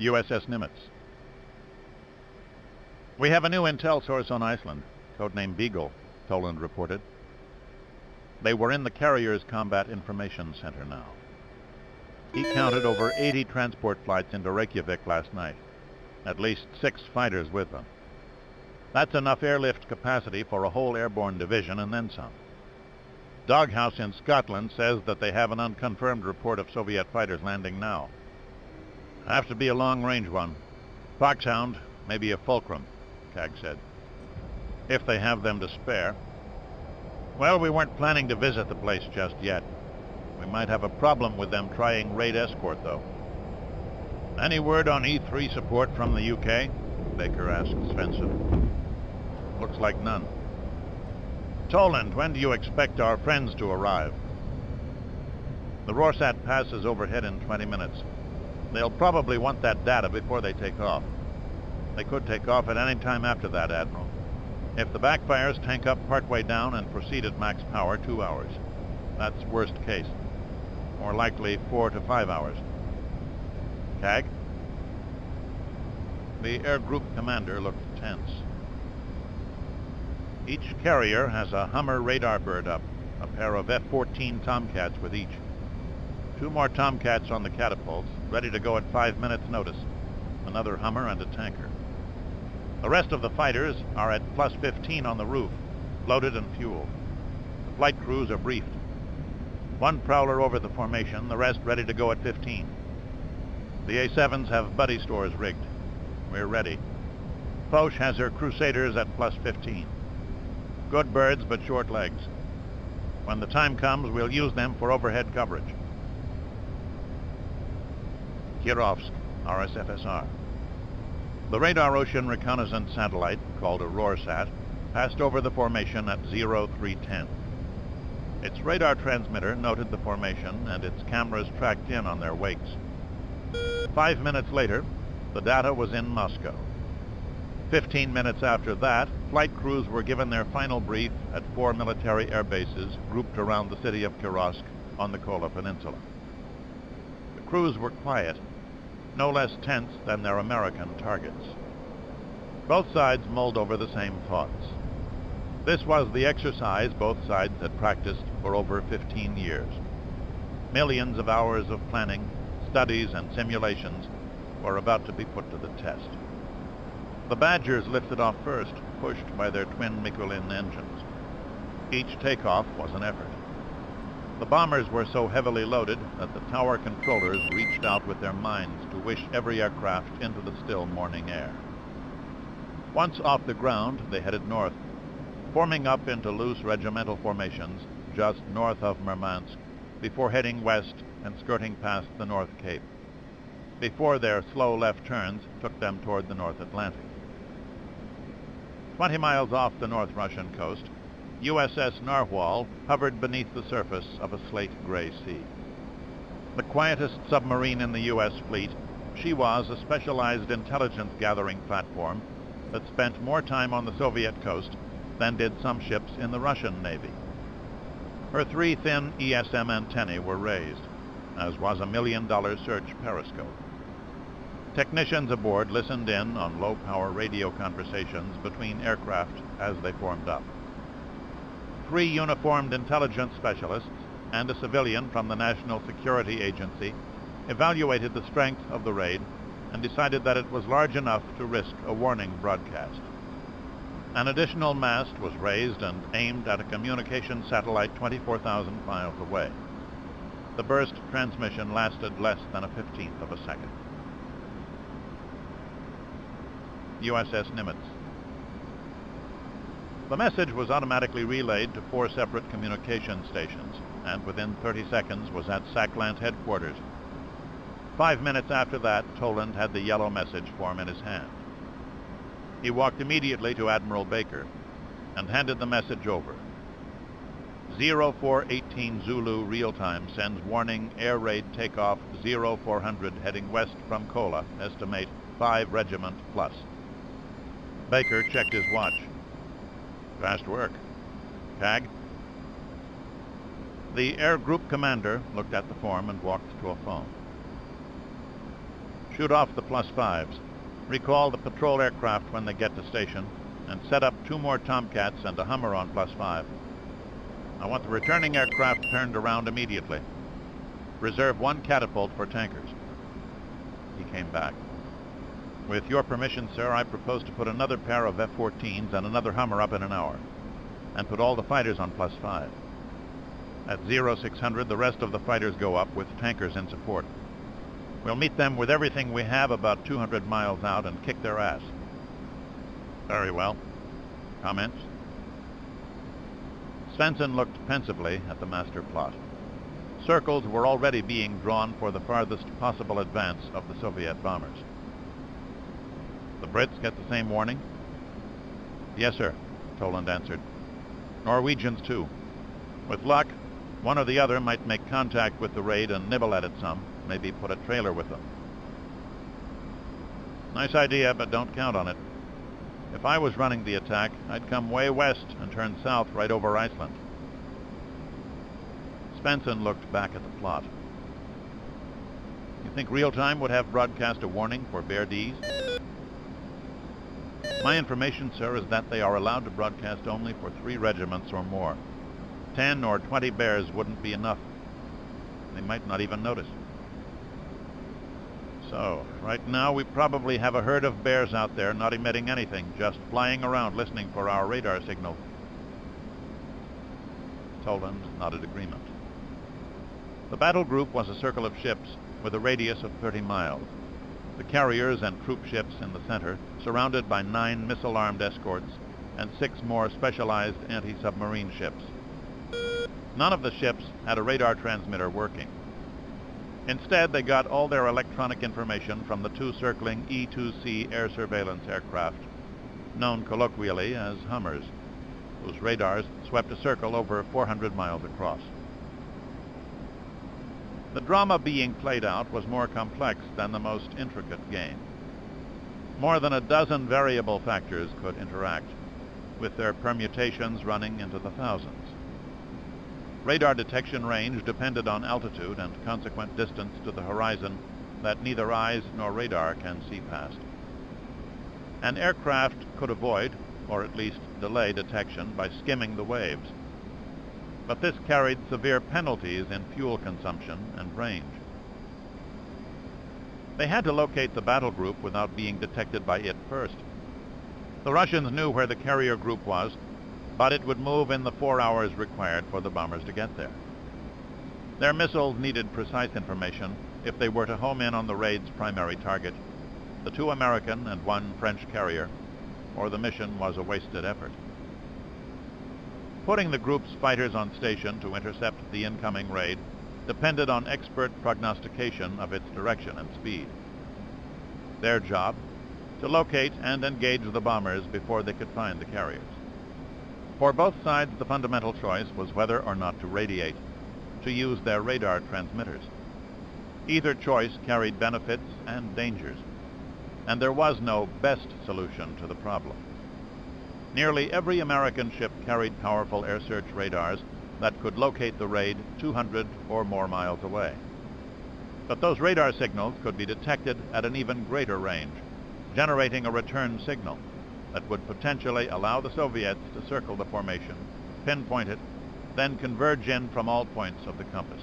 USS Nimitz. We have a new intel source on Iceland, codenamed Beagle, Toland reported. They were in the carrier's Combat Information Center now. He counted over 80 transport flights into Reykjavik last night, at least 6 fighters with them. That's enough airlift capacity for a whole airborne division and then some. Doghouse in Scotland says that they have an unconfirmed report of Soviet fighters landing now. Have to be a long-range one. Foxhound, maybe a Fulcrum, Cag said. If they have them to spare. Well, we weren't planning to visit the place just yet. We might have a problem with them trying raid escort, though. Any word on E3 support from the UK? Baker asked Svensson. Looks like none. Toland, when do you expect our friends to arrive? The Rorschach passes overhead in 20 minutes. They'll probably want that data before they take off. They could take off at any time after that, Admiral. If the backfires tank up partway down and proceed at max power, 2 hours. That's worst case. More likely 4 to 5 hours. Cag? The air group commander looked tense. Each carrier has a Hummer radar bird up, a pair of F-14 Tomcats with each. 2 more Tomcats on the catapults, ready to go at 5 minutes' notice. Another Hummer and a tanker. The rest of the fighters are at plus 15 on the roof, loaded and fueled. The flight crews are briefed. 1 prowler over the formation, the rest ready to go at 15. The A-7s have buddy stores rigged. We're ready. Foch has her Crusaders at plus 15. Good birds, but short legs. When the time comes, we'll use them for overhead coverage. Kirovsk, RSFSR. The radar ocean reconnaissance satellite, called a RORSAT, passed over the formation at 0310. Its radar transmitter noted the formation, and its cameras tracked in on their wakes. 5 minutes later, the data was in Moscow. 15 minutes after that, flight crews were given their final brief at 4 military air bases grouped around the city of Kirovsk on the Kola Peninsula. The crews were quiet, no less tense than their American targets. Both sides mulled over the same thoughts. This was the exercise both sides had practiced for over 15 years. Millions of hours of planning, studies, and simulations were about to be put to the test. The Badgers lifted off first, pushed by their twin Mikulin engines. Each takeoff was an effort. The bombers were so heavily loaded that the tower controllers reached out with their minds to wish every aircraft into the still morning air. Once off the ground, they headed north, forming up into loose regimental formations just north of Murmansk, before heading west and skirting past the North Cape, before their slow left turns took them toward the North Atlantic. 20 miles off the North Russian coast, USS Narwhal hovered beneath the surface of a slate-gray sea. The quietest submarine in the U.S. fleet, she was a specialized intelligence-gathering platform that spent more time on the Soviet coast than did some ships in the Russian Navy. Her 3 thin ESM antennae were raised, as was a $1 million search periscope. Technicians aboard listened in on low-power radio conversations between aircraft as they formed up. 3 uniformed intelligence specialists and a civilian from the National Security Agency evaluated the strength of the raid and decided that it was large enough to risk a warning broadcast. An additional mast was raised and aimed at a communication satellite 24,000 miles away. The burst transmission lasted less than a 15th of a second. USS Nimitz. The message was automatically relayed to 4 separate communication stations, and within 30 seconds was at Saklant headquarters. 5 minutes after that, Toland had the yellow message form in his hand. He walked immediately to Admiral Baker and handed the message over. 0418 Zulu real-time sends warning air raid takeoff 0400 heading west from Kola, estimate 5 regiment plus. Baker checked his watch. Fast work. Cag? The air group commander looked at the form and walked to a phone. Shoot off the +5s. Recall the patrol aircraft when they get to station, and set up 2 more Tomcats and a Hummer on +5. I want the returning aircraft turned around immediately. Reserve 1 catapult for tankers. He came back. With your permission, sir, I propose to put another pair of F-14s and another Hummer up in an hour, and put all the fighters on +5. At 0600, the rest of the fighters go up with tankers in support. We'll meet them with everything we have about 200 miles out and kick their ass. Very well. Comments? Svensson looked pensively at the master plot. Circles were already being drawn for the farthest possible advance of the Soviet bombers. The Brits get the same warning? Yes, sir, Toland answered. Norwegians, too. With luck, one or the other might make contact with the raid and nibble at it some, maybe put a trailer with them. Nice idea, but don't count on it. If I was running the attack, I'd come way west and turn south right over Iceland. Svensson looked back at the plot. You think real-time would have broadcast a warning for Bear Ds? My information, sir, is that they are allowed to broadcast only for 3 regiments or more. 10 or 20 bears wouldn't be enough. They might not even notice. So, right now we probably have a herd of bears out there not emitting anything, just flying around listening for our radar signal. Toland nodded agreement. The battle group was a circle of ships with a radius of 30 miles. The carriers and troop ships in the center, surrounded by 9 missile-armed escorts and 6 more specialized anti-submarine ships. None of the ships had a radar transmitter working. Instead, they got all their electronic information from the 2 circling E-2C air surveillance aircraft, known colloquially as Hummers, whose radars swept a circle over 400 miles across. The drama being played out was more complex than the most intricate game. More than a dozen variable factors could interact, with their permutations running into the thousands. Radar detection range depended on altitude and consequent distance to the horizon that neither eyes nor radar can see past. An aircraft could avoid, or at least delay detection by skimming the waves. But this carried severe penalties in fuel consumption and range. They had to locate the battle group without being detected by it first. The Russians knew where the carrier group was, but it would move in the 4 hours required for the bombers to get there. Their missiles needed precise information if they were to home in on the raid's primary target, the 2 American and 1 French carrier, or the mission was a wasted effort. Putting the group's fighters on station to intercept the incoming raid depended on expert prognostication of its direction and speed. Their job, to locate and engage the bombers before they could find the carriers. For both sides, the fundamental choice was whether or not to radiate, to use their radar transmitters. Either choice carried benefits and dangers, and there was no best solution to the problem. Nearly every American ship carried powerful air search radars that could locate the raid 200 or more miles away. But those radar signals could be detected at an even greater range, generating a return signal that would potentially allow the Soviets to circle the formation, pinpoint it, then converge in from all points of the compass.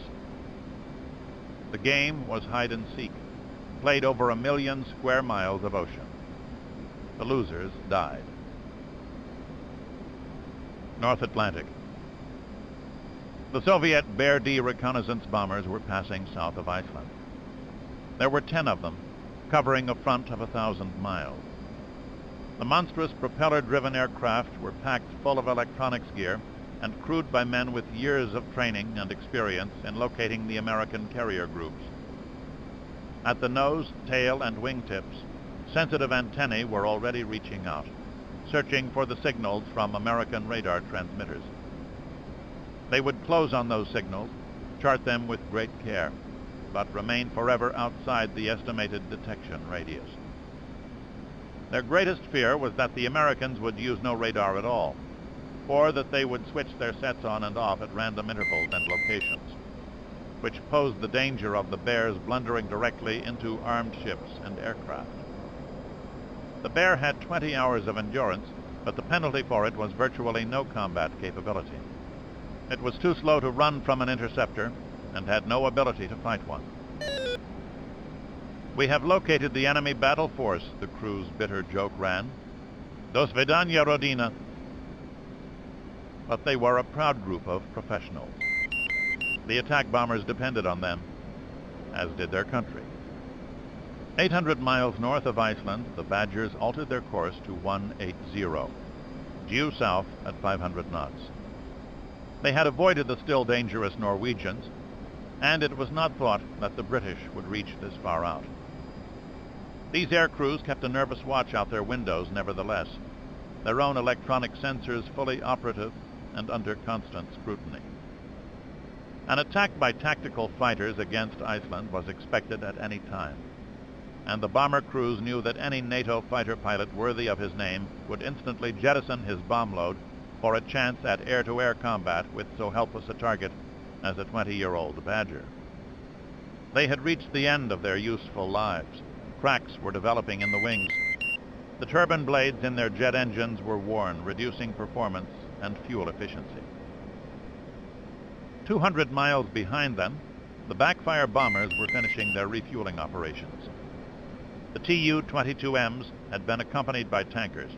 The game was hide and seek, played over 1 million square miles of ocean. The losers died. North Atlantic. The Soviet Bear D reconnaissance bombers were passing south of Iceland. There were 10 of them, covering a front of 1,000 miles. The monstrous propeller-driven aircraft were packed full of electronics gear and crewed by men with years of training and experience in locating the American carrier groups. At the nose, tail, and wingtips, sensitive antennae were already reaching out, searching for the signals from American radar transmitters. They would close on those signals, chart them with great care, but remain forever outside the estimated detection radius. Their greatest fear was that the Americans would use no radar at all, or that they would switch their sets on and off at random intervals and locations. which posed the danger of the Bears blundering directly into armed ships and aircraft. The Bear had 20 hours of endurance, but the penalty for it was virtually no combat capability. It was too slow to run from an interceptor and had no ability to fight one. "We have located the enemy battle force," the crew's bitter joke ran. "Do svidania, Rodina." But they were a proud group of professionals. The attack bombers depended on them, as did their country. 800 miles north of Iceland, the Badgers altered their course to 180, due south at 500 knots. They had avoided the still dangerous Norwegians, and it was not thought that the British would reach this far out. These air crews kept a nervous watch out their windows nevertheless, their own electronic sensors fully operative and under constant scrutiny. An attack by tactical fighters against Iceland was expected at any time, and the bomber crews knew that any NATO fighter pilot worthy of his name would instantly jettison his bomb load for a chance at air-to-air combat with so helpless a target as a 20-year-old Badger. They had reached the end of their useful lives. Cracks were developing in the wings. The turbine blades in their jet engines were worn, reducing performance and fuel efficiency. 200 miles behind them, the backfire bombers were finishing their refueling operations. The Tu-22Ms had been accompanied by tankers,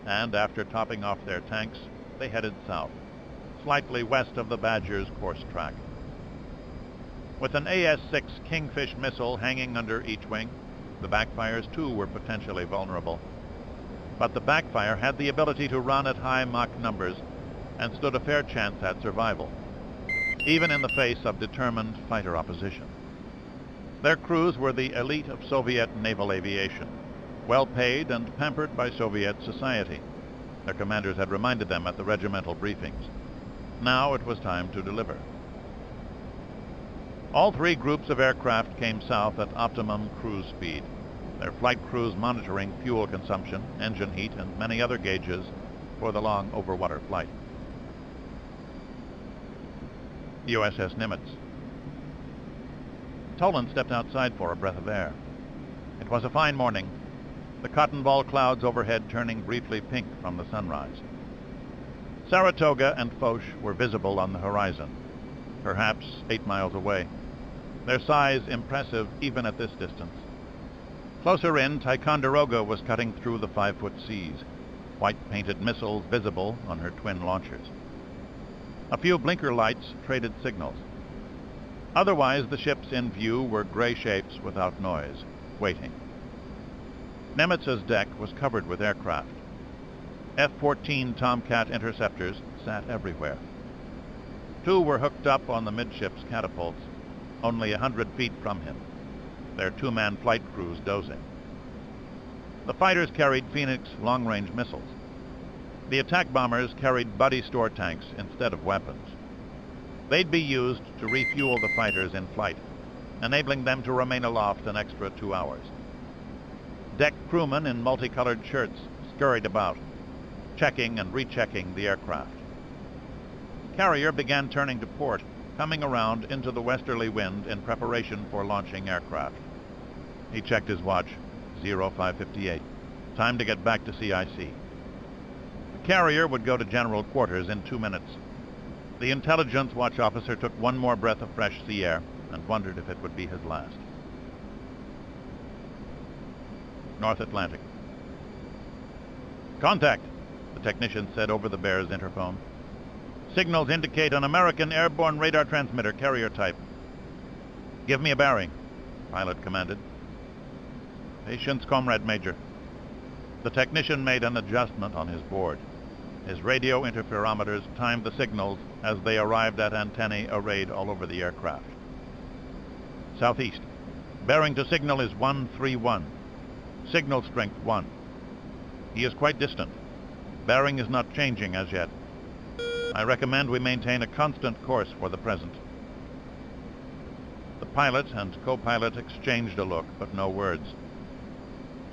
and after topping off their tanks, they headed south, slightly west of the Badger's course track. With an AS-6 Kingfish missile hanging under each wing, the backfires too were potentially vulnerable. But the backfire had the ability to run at high Mach numbers and stood a fair chance at survival, even in the face of determined fighter opposition. Their crews were the elite of Soviet naval aviation, well paid and pampered by Soviet society. Their commanders had reminded them at the regimental briefings. Now it was time to deliver. All three groups of aircraft came south at optimum cruise speed, their flight crews monitoring fuel consumption, engine heat, and many other gauges for the long overwater flight. USS Nimitz. Toland stepped outside for a breath of air. It was a fine morning, the cotton ball clouds overhead turning briefly pink from the sunrise. Saratoga and Foch were visible on the horizon, perhaps 8 miles away, their size impressive even at this distance. Closer in, Ticonderoga was cutting through the 5-foot seas, white-painted missiles visible on her twin launchers. A few blinker lights traded signals. Otherwise, the ships in view were gray shapes without noise, waiting. Nimitz's deck was covered with aircraft. F-14 Tomcat interceptors sat everywhere. 2 were hooked up on the midships catapults, only 100 feet from him, their 2-man flight crews dozing. The fighters carried Phoenix long-range missiles. The attack bombers carried Buddy store tanks instead of weapons. They'd be used to refuel the fighters in flight, enabling them to remain aloft an extra 2 hours. Deck crewmen in multicolored shirts scurried about, checking and rechecking the aircraft. Carrier began turning to port, coming around into the westerly wind in preparation for launching aircraft. He checked his watch, 0558. Time to get back to CIC. The carrier would go to general quarters in 2 minutes. The intelligence watch officer took one more breath of fresh sea air and wondered if it would be his last. North Atlantic. "Contact," the technician said over the Bear's interphone. "Signals indicate an American airborne radar transmitter, carrier type." "Give me a bearing," the pilot commanded. "Patience, Comrade Major." The technician made an adjustment on his board. His radio interferometers timed the signals as they arrived at antennae arrayed all over the aircraft. "Southeast. Bearing to signal is 131. Signal strength 1. He is quite distant. Bearing is not changing as yet. I recommend we maintain a constant course for the present." The pilot and co-pilot exchanged a look, but no words.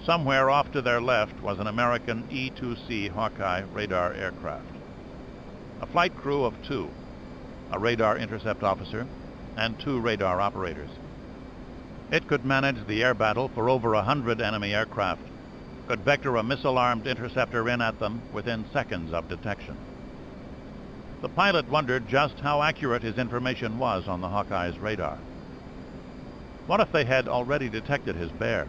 Somewhere off to their left was an American E-2C Hawkeye radar aircraft. A flight crew of 2, a radar intercept officer, and 2 radar operators. It could manage the air battle for over 100 enemy aircraft, could vector a missile-armed interceptor in at them within seconds of detection. The pilot wondered just how accurate his information was on the Hawkeye's radar. What if they had already detected his bear?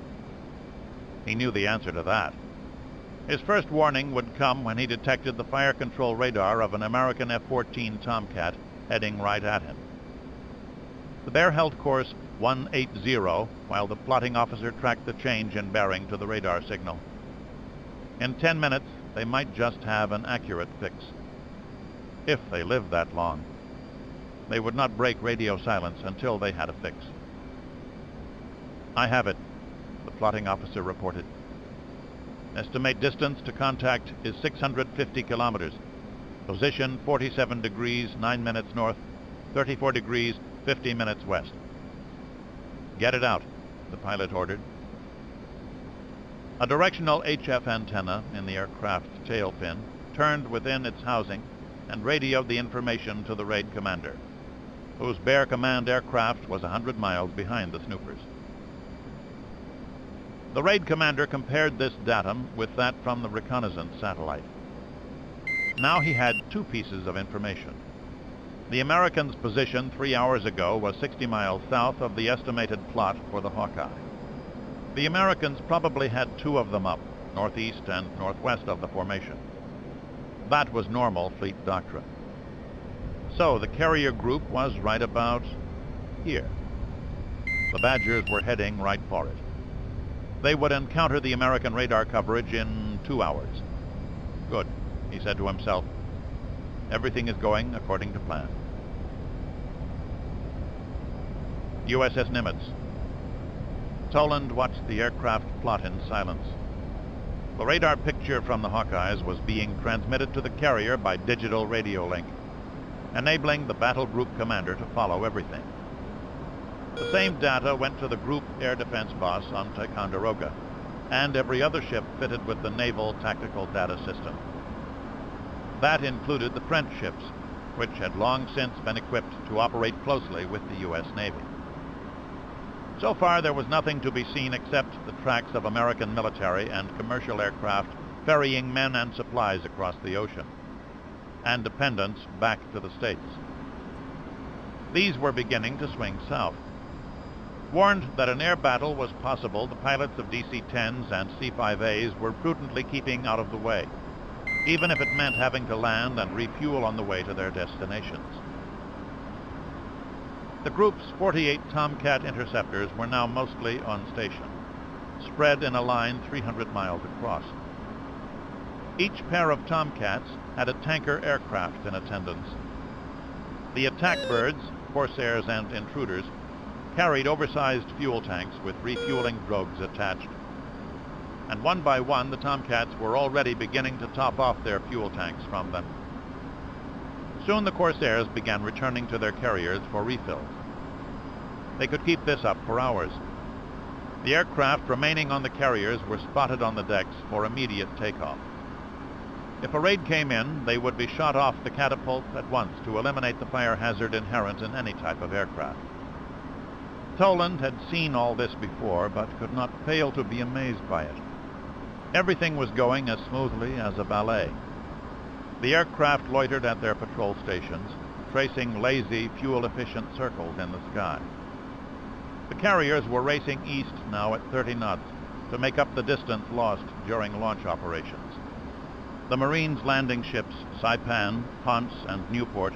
He knew the answer to that. His first warning would come when he detected the fire control radar of an American F-14 Tomcat heading right at him. The bear held course 180 while the plotting officer tracked the change in bearing to the radar signal. In 10 minutes, they might just have an accurate fix. If they lived that long. They would not break radio silence until they had a fix. "I have it," the plotting officer reported. "Estimate distance to contact is 650 kilometers. Position 47 degrees 9 minutes north, 34 degrees 50 minutes west." "Get it out," the pilot ordered. A directional HF antenna in the aircraft's tail fin turned within its housing and radioed the information to the raid commander, whose Bear Command aircraft was 100 miles behind the snoopers. The raid commander compared this datum with that from the reconnaissance satellite. Now he had 2 pieces of information. The Americans' position 3 hours ago was 60 miles south of the estimated plot for the Hawkeye. The Americans probably had 2 of them up, northeast and northwest of the formation. That was normal fleet doctrine. So the carrier group was right about here. The Badgers were heading right for it. They would encounter the American radar coverage in 2 hours. Good, he said to himself. Everything is going according to plan. USS Nimitz. Toland watched the aircraft plot in silence. The radar picture from the Hawkeyes was being transmitted to the carrier by digital radio link, enabling the battle group commander to follow everything. The same data went to the Group Air Defense Boss on Ticonderoga and every other ship fitted with the Naval Tactical Data System. That included the French ships, which had long since been equipped to operate closely with the U.S. Navy. So far, there was nothing to be seen except the tracks of American military and commercial aircraft ferrying men and supplies across the ocean, and dependents back to the States. These were beginning to swing south. Warned that an air battle was possible, the pilots of DC-10s and C-5As were prudently keeping out of the way, even if it meant having to land and refuel on the way to their destinations. The group's 48 Tomcat interceptors were now mostly on station, spread in a line 300 miles across. Each pair of Tomcats had a tanker aircraft in attendance. The attack birds, Corsairs and Intruders, carried oversized fuel tanks with refueling drogues attached. And one by one, the Tomcats were already beginning to top off their fuel tanks from them. Soon the Corsairs began returning to their carriers for refills. They could keep this up for hours. The aircraft remaining on the carriers were spotted on the decks for immediate takeoff. If a raid came in, they would be shot off the catapult at once to eliminate the fire hazard inherent in any type of aircraft. Toland had seen all this before, but could not fail to be amazed by it. Everything was going as smoothly as a ballet. The aircraft loitered at their patrol stations, tracing lazy, fuel-efficient circles in the sky. The carriers were racing east now at 30 knots to make up the distance lost during launch operations. The Marines' landing ships, Saipan, Ponce, and Newport,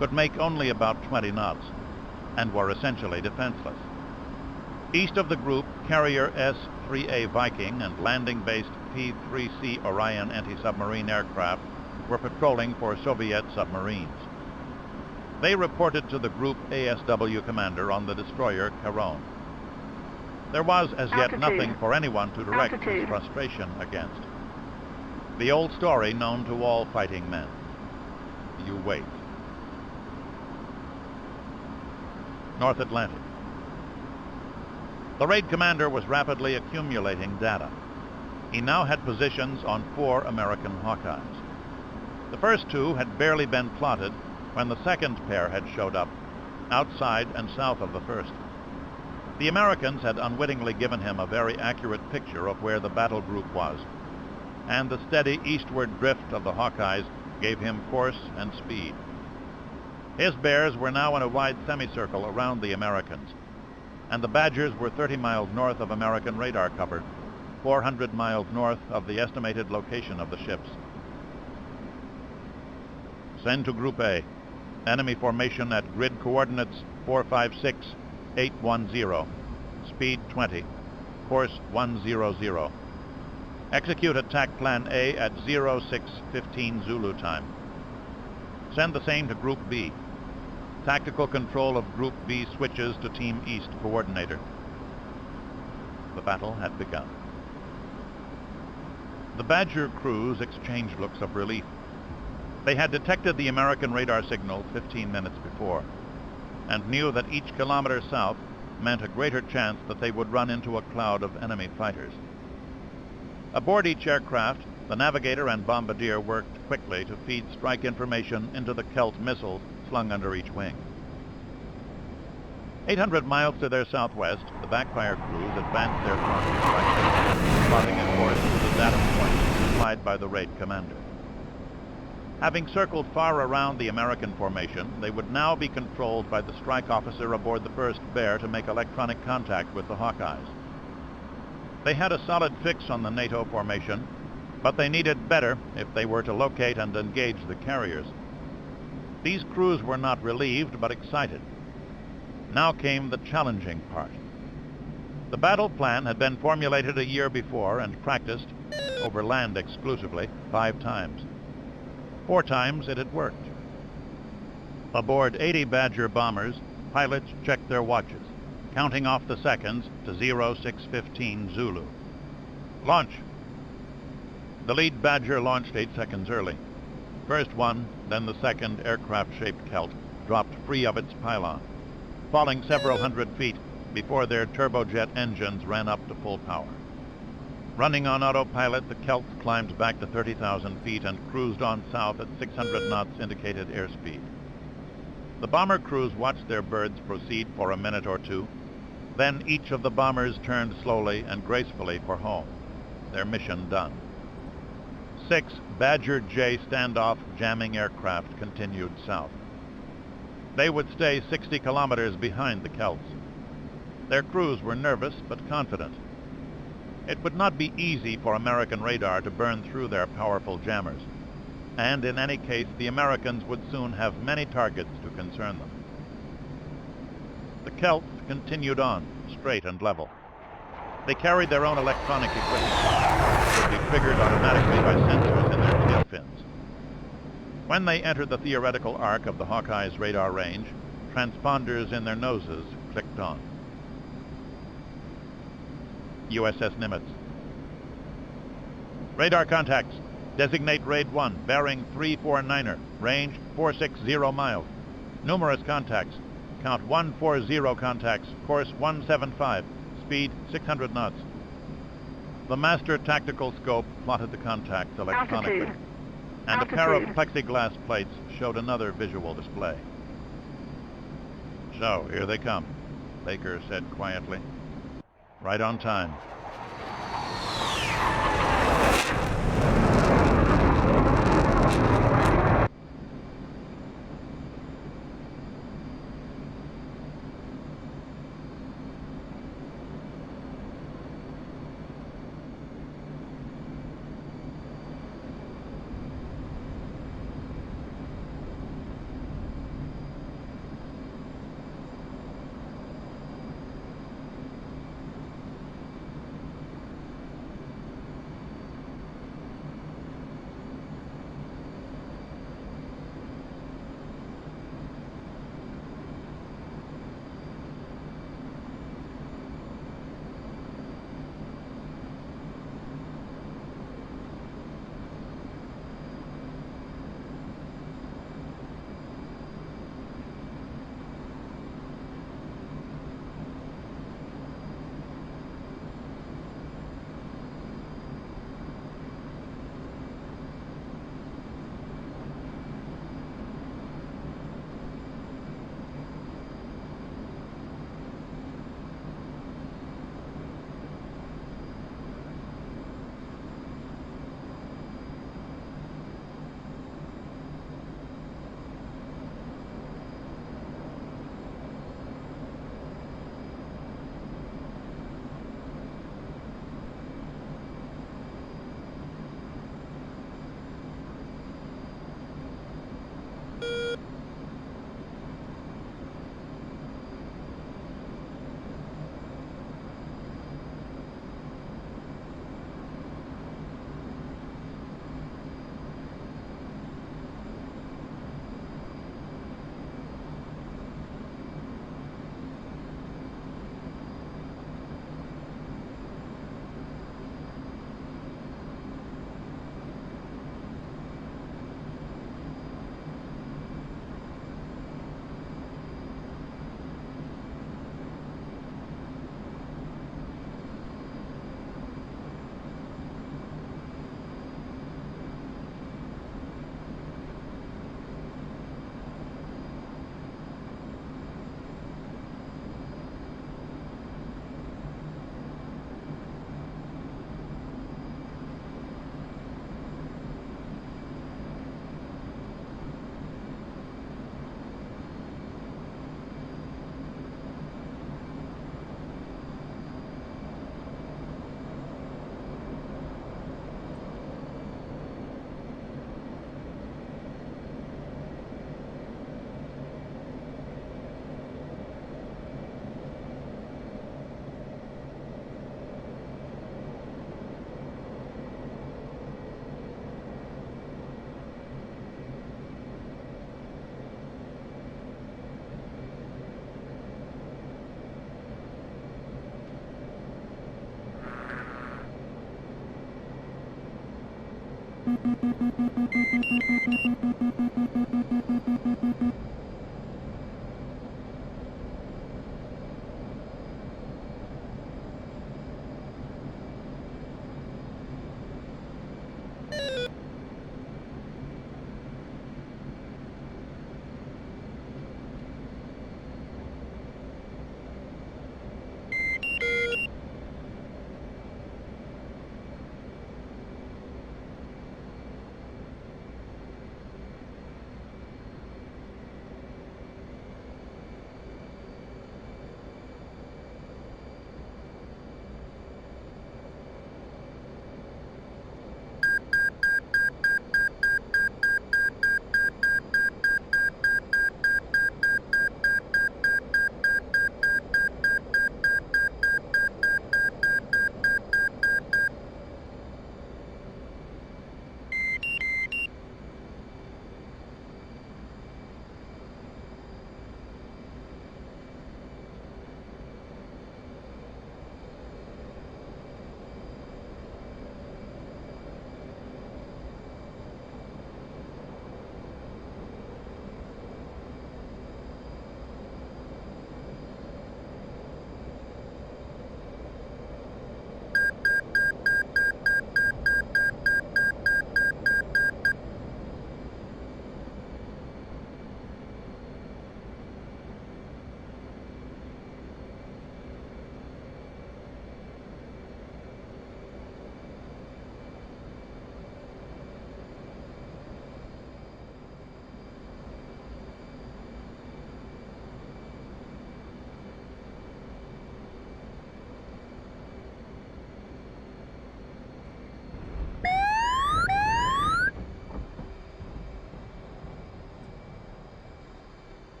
could make only about 20 knots, and were essentially defenseless. East of the group, carrier S-3A Viking and landing-based P-3C Orion anti-submarine aircraft were patrolling for Soviet submarines. They reported to the group ASW commander on the destroyer Caron. There was as yet nothing for anyone to direct his frustration against. The old story known to all fighting men. You wait. North Atlantic. The raid commander was rapidly accumulating data. He now had positions on 4 American Hawkeyes. The first 2 had barely been plotted when the second pair had showed up, outside and south of the first. The Americans had unwittingly given him a very accurate picture of where the battle group was, and the steady eastward drift of the Hawkeyes gave him course and speed. His bears were now in a wide semicircle around the Americans, and the Badgers were 30 miles north of American radar cover, 400 miles north of the estimated location of the ships. Send to Group A. Enemy formation at grid coordinates 456-810. Speed 20. Course 100. Execute attack plan A at 0615 Zulu time. Send the same to Group B. Tactical control of Group B switches to Team East coordinator. The battle had begun. The Badger crews exchanged looks of relief. They had detected the American radar signal 15 minutes before, and knew that each kilometer south meant a greater chance that they would run into a cloud of enemy fighters. Aboard each aircraft, the navigator and bombardier worked quickly to feed strike information into the Colt missiles slung under each wing. 800 miles to their southwest, the backfire crews advanced their front strike, plotting a course to the datum point supplied by the raid commander. Having circled far around the American formation, they would now be controlled by the strike officer aboard the first Bear to make electronic contact with the Hawkeyes. They had a solid fix on the NATO formation, but they needed better if they were to locate and engage the carriers. These crews were not relieved, but excited. Now came the challenging part. The battle plan had been formulated a year before and practiced, over land exclusively, 5 times. 4 times it had worked. Aboard 80 Badger bombers, pilots checked their watches, counting off the seconds to 0615 Zulu. Launch! The lead Badger launched 8 seconds early. First one, then the second aircraft-shaped Colt dropped free of its pylon, falling several hundred feet before their turbojet engines ran up to full power. Running on autopilot, the Colts climbed back to 30,000 feet and cruised on south at 600 knots indicated airspeed. The bomber crews watched their birds proceed for a minute or two. Then each of the bombers turned slowly and gracefully for home, their mission done. 6 Badger J standoff jamming aircraft continued south. They would stay 60 kilometers behind the Colts. Their crews were nervous but confident. It would not be easy for American radar to burn through their powerful jammers, and in any case the Americans would soon have many targets to concern them. The Colts continued on, straight and level. They carried their own electronic equipment, which would be triggered automatically by sensors in their tail fins. When they entered the theoretical arc of the Hawkeye's radar range, transponders in their noses clicked on. USS Nimitz. Radar contacts. Designate Raid 1, bearing 349er, range 460 miles. Numerous contacts. Count 140 contacts, course 175, speed 600 knots. The master tactical scope plotted the contacts electronically, and a pair of plexiglass plates showed another visual display. So, here they come, Baker said quietly. Right on time.